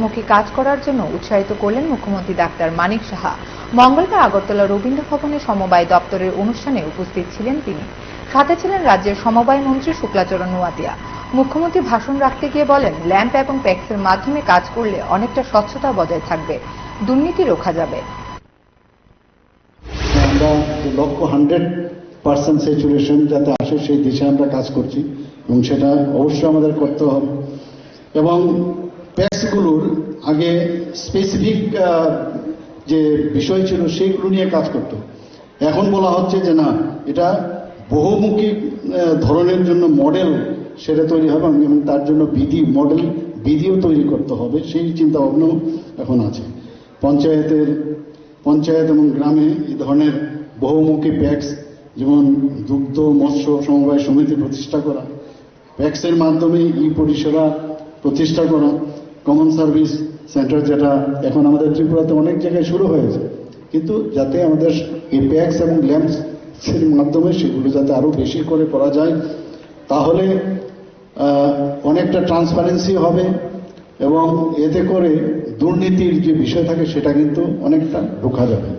মুখী কাজ করার জন্য উৎসাহিত করলেন মুখ্যমন্ত্রী ডাক্তার মানিক সাহা। মঙ্গলবার আগরতলা রবীন্দ্র ভবনে সমবায় দপ্তরের অনুষ্ঠানে উপস্থিত ছিলেন তিনি। সাথে ছিলেন রাজ্যের সমবায় মন্ত্রী শুক্লাচরণ নোয়াতিয়া। মুখ্যমন্ত্রী ভাষণ রাখতে গিয়ে বলেন, ল্যাম্প এবং প্যাক্সের মাধ্যমে কাজ করলে অনেকটা স্বচ্ছতা বজায় থাকবে, দুর্নীতি রোখা যাবে। আমরা লক্ষ্য 100% স্যাচুরেশন যাতে আসে সেই দিশায় আমরা কাজ করছি এবং সেটা অবশ্যই আমাদের করতে হবে। এবং প্যাক্সগুলোর আগে স্পেসিফিক যে বিষয় ছিল সেইগুলো নিয়ে কাজ করতে, এখন বলা হচ্ছে যে না, এটা বহুমুখী ধরনের জন্য মডেল সেটা তৈরি হবে এবং তার জন্য বিধিও তৈরি করতে হবে, সেই চিন্তা ভাবনাও এখন আছে। পঞ্চায়েত এবং গ্রামে এই ধরনের বহুমুখী প্যাক্স, যেমন দুগ্ধ মৎস্য সমবায় সমিতি প্রতিষ্ঠা করা, প্যাক্সের মাধ্যমে পরিষেবা প্রতিষ্ঠা করা, কমন সার্ভিস সেন্টার যেটা এখন আমাদের ত্রিপুরাতে অনেক জায়গায় শুরু হয়েছে, কিন্তু যাতে আমাদের এই প্যাক্স এবং ল্যাম্পসের মাধ্যমে সেগুলো যাতে আরো বেশি করে করা যায়, তাহলে অনেকটা ট্রান্সপারেন্সি হবে এবং এতে করে দুর্নীতির যে বিষয় থাকে সেটা কিন্তু অনেকটা রোখা যাবে।